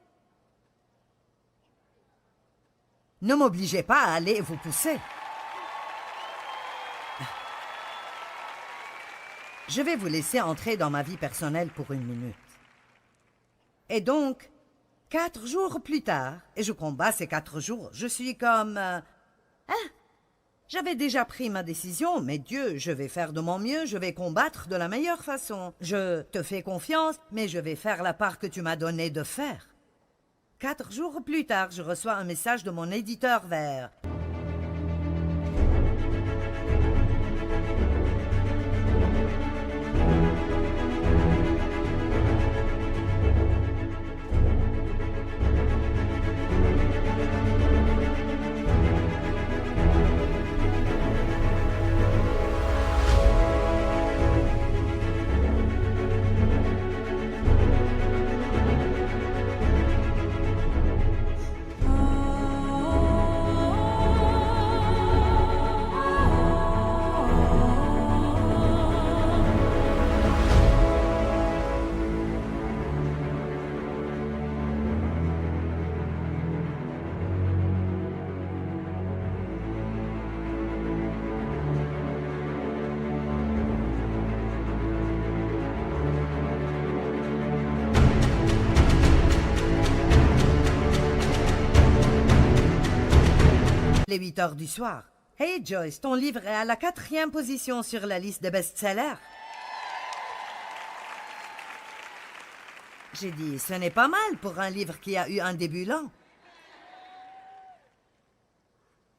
Ne m'obligez pas à aller vous pousser. Je vais vous laisser entrer dans ma vie personnelle pour une minute. Et donc, 4 jours plus tard, et je combats ces 4 jours, je suis comme... J'avais déjà pris ma décision, mais Dieu, je vais faire de mon mieux, je vais combattre de la meilleure façon. Je te fais confiance, mais je vais faire la part que tu m'as donnée de faire. 4 jours plus tard, je reçois un message de mon éditeur vers... les 8 heures du soir. Hey Joyce, ton livre est à la 4e position sur la liste des best-sellers. J'ai dit, ce n'est pas mal pour un livre qui a eu un début lent.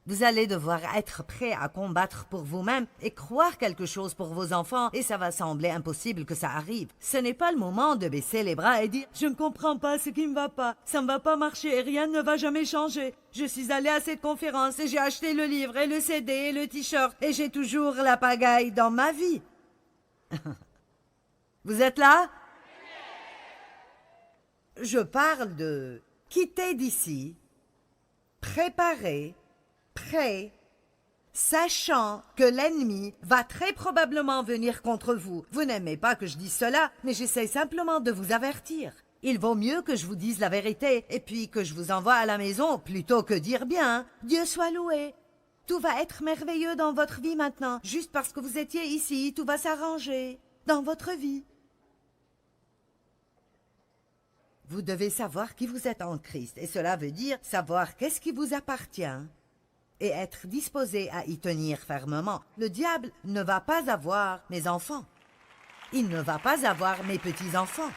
Vous allez devoir être prêt à combattre pour vous-même et croire quelque chose pour vos enfants, et ça va sembler impossible que ça arrive. Ce n'est pas le moment de baisser les bras et dire « Je ne comprends pas ce qui ne va pas, ça ne va pas marcher et rien ne va jamais changer. Je suis allé à cette conférence et j'ai acheté le livre et le CD et le t-shirt et j'ai toujours la pagaille dans ma vie. » Vous êtes là? Je parle de quitter d'ici, préparer, prêt, sachant que l'ennemi va très probablement venir contre vous. Vous n'aimez pas que je dise cela, mais j'essaie simplement de vous avertir. Il vaut mieux que je vous dise la vérité et puis que je vous envoie à la maison plutôt que dire bien « Dieu soit loué ». Tout va être merveilleux dans votre vie maintenant. Juste parce que vous étiez ici, tout va s'arranger dans votre vie. Vous devez savoir qui vous êtes en Christ et cela veut dire savoir qu'est-ce qui vous appartient et être disposé à y tenir fermement. Le diable ne va pas avoir mes enfants. Il ne va pas avoir mes petits-enfants.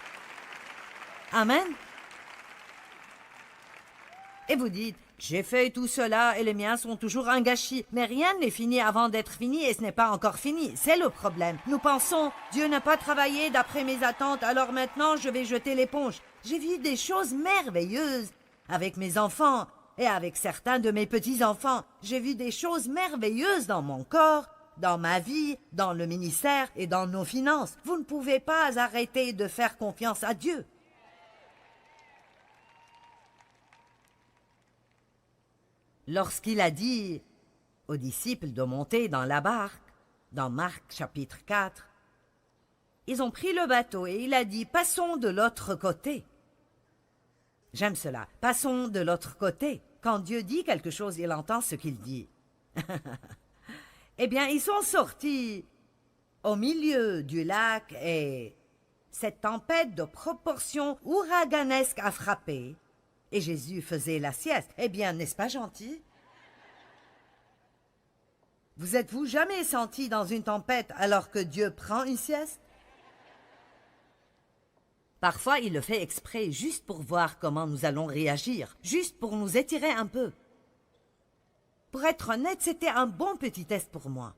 Amen. Et vous dites, j'ai fait tout cela et les miens sont toujours un gâchis. Mais rien n'est fini avant d'être fini et ce n'est pas encore fini. C'est le problème. Nous pensons, Dieu n'a pas travaillé d'après mes attentes, alors maintenant je vais jeter l'éponge. J'ai vu des choses merveilleuses avec mes enfants et avec certains de mes petits-enfants. J'ai vu des choses merveilleuses dans mon corps, dans ma vie, dans le ministère et dans nos finances. Vous ne pouvez pas arrêter de faire confiance à Dieu. Lorsqu'il a dit aux disciples de monter dans la barque, dans Marc chapitre 4, ils ont pris le bateau et il a dit « Passons de l'autre côté ». J'aime cela. Passons de l'autre côté. Quand Dieu dit quelque chose, il entend ce qu'il dit. Eh bien, ils sont sortis au milieu du lac et cette tempête de proportions ouraganesques a frappé. Et Jésus faisait la sieste. Eh bien, n'est-ce pas gentil? Vous êtes-vous jamais senti dans une tempête alors que Dieu prend une sieste? Parfois, il le fait exprès, juste pour voir comment nous allons réagir, juste pour nous étirer un peu. Pour être honnête, c'était un bon petit test pour moi.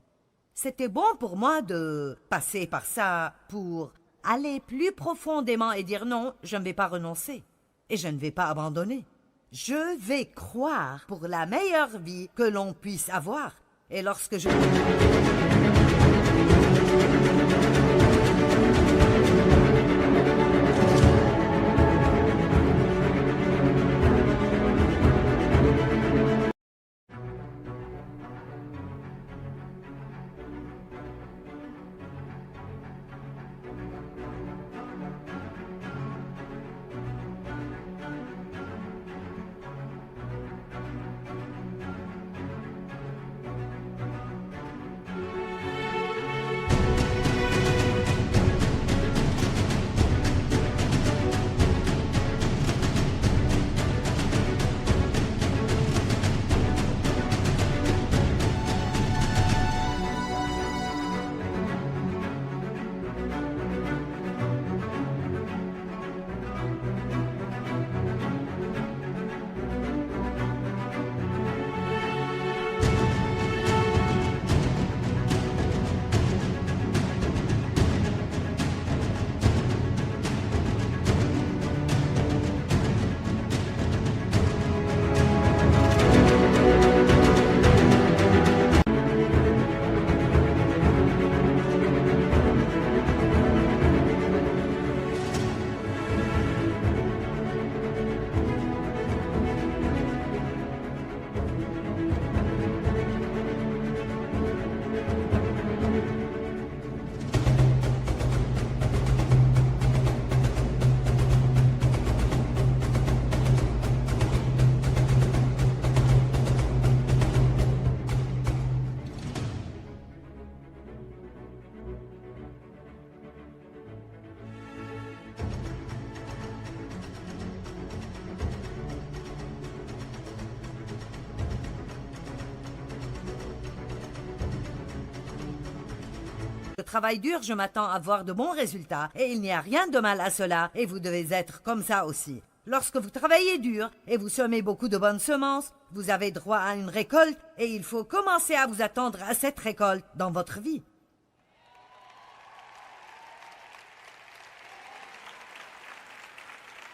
C'était bon pour moi de passer par ça pour aller plus profondément et dire non, je ne vais pas renoncer et je ne vais pas abandonner. Je vais croire pour la meilleure vie que l'on puisse avoir. Et lorsque je... je travaille dur, je m'attends à voir de bons résultats, et il n'y a rien de mal à cela, et vous devez être comme ça aussi. Lorsque vous travaillez dur et vous semez beaucoup de bonnes semences, vous avez droit à une récolte, et il faut commencer à vous attendre à cette récolte dans votre vie.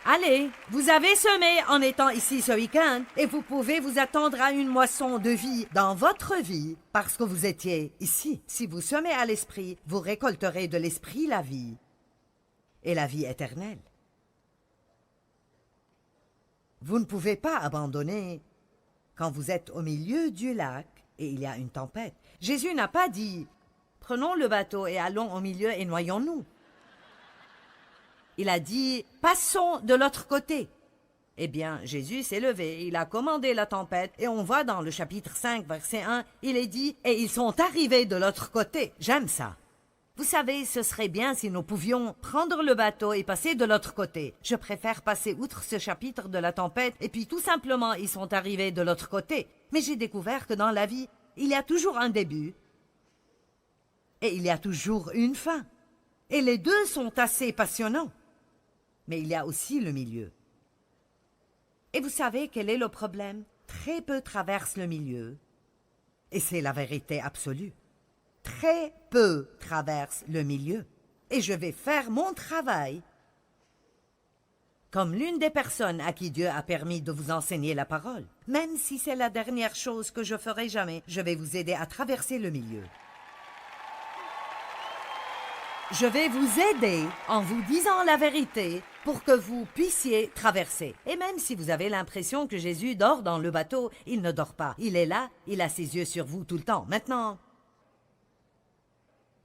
Allez, vous avez semé en étant ici ce week-end et vous pouvez vous attendre à une moisson de vie dans votre vie parce que vous étiez ici. Si vous semez à l'esprit, vous récolterez de l'esprit la vie et la vie éternelle. Vous ne pouvez pas abandonner quand vous êtes au milieu du lac et il y a une tempête. Jésus n'a pas dit « Prenons le bateau et allons au milieu et noyons-nous ». Il a dit « Passons de l'autre côté ». Eh bien, Jésus s'est levé, il a commandé la tempête, et on voit dans le chapitre 5, verset 1, il est dit « Et ils sont arrivés de l'autre côté ». J'aime ça. Vous savez, ce serait bien si nous pouvions prendre le bateau et passer de l'autre côté. Je préfère passer outre ce chapitre de la tempête, et puis tout simplement, ils sont arrivés de l'autre côté. Mais j'ai découvert que dans la vie, il y a toujours un début, et il y a toujours une fin. Et les deux sont assez passionnants. Mais il y a aussi le milieu. Et vous savez quel est le problème? Très peu traversent le milieu. Et c'est la vérité absolue. Très peu traversent le milieu. Et je vais faire mon travail comme l'une des personnes à qui Dieu a permis de vous enseigner la parole. Même si c'est la dernière chose que je ferai jamais, je vais vous aider à traverser le milieu. Je vais vous aider en vous disant la vérité pour que vous puissiez traverser. Et même si vous avez l'impression que Jésus dort dans le bateau, il ne dort pas. Il est là, il a ses yeux sur vous tout le temps. Maintenant,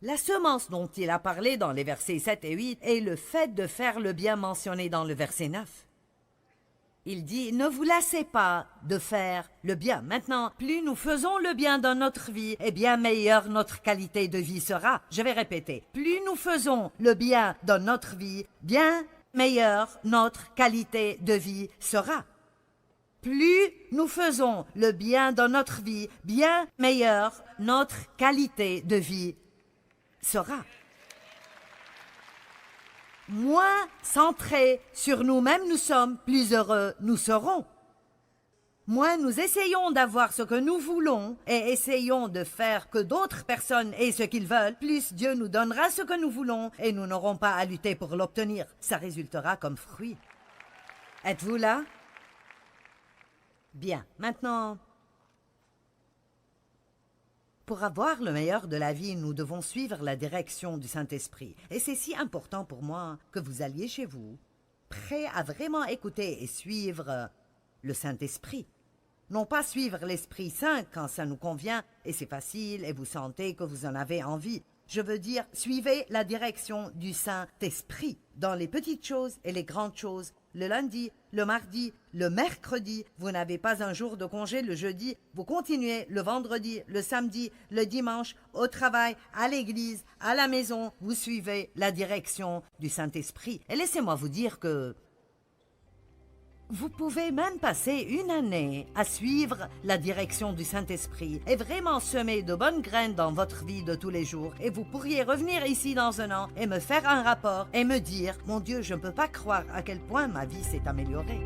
la semence dont il a parlé dans les versets 7 et 8 est le fait de faire le bien mentionné dans le verset 9. Il dit « Ne vous lassez pas de faire le bien ». Maintenant, plus nous faisons le bien dans notre vie, et bien meilleure notre qualité de vie sera. Je vais répéter. Plus nous faisons le bien dans notre vie, bien meilleure notre qualité de vie sera. Plus nous faisons le bien dans notre vie, bien meilleure notre qualité de vie sera. Moins centrés sur nous-mêmes nous sommes, plus heureux nous serons. Moins nous essayons d'avoir ce que nous voulons et essayons de faire que d'autres personnes aient ce qu'ils veulent, plus Dieu nous donnera ce que nous voulons et nous n'aurons pas à lutter pour l'obtenir. Ça résultera comme fruit. Êtes-vous là? Bien, maintenant, pour avoir le meilleur de la vie, nous devons suivre la direction du Saint-Esprit. Et c'est si important pour moi que vous alliez chez vous, prêts à vraiment écouter et suivre le Saint-Esprit. Non pas suivre l'Esprit Saint quand ça nous convient et c'est facile et vous sentez que vous en avez envie. Je veux dire, suivez la direction du Saint-Esprit dans les petites choses et les grandes choses. Le lundi, le mardi, le mercredi, vous n'avez pas un jour de congé le jeudi, vous continuez le vendredi, le samedi, le dimanche, au travail, à l'église, à la maison, vous suivez la direction du Saint-Esprit. Et laissez-moi vous dire que vous pouvez même passer une année à suivre la direction du Saint-Esprit et vraiment semer de bonnes graines dans votre vie de tous les jours. Et vous pourriez revenir ici dans un an et me faire un rapport et me dire « Mon Dieu, je ne peux pas croire à quel point ma vie s'est améliorée. »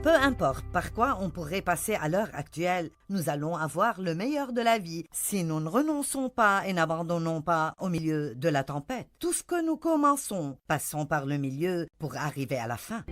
Peu importe par quoi on pourrait passer à l'heure actuelle, nous allons avoir le meilleur de la vie si nous ne renonçons pas et n'abandonnons pas au milieu de la tempête. Tout ce que nous commençons, passons par le milieu pour arriver à la fin.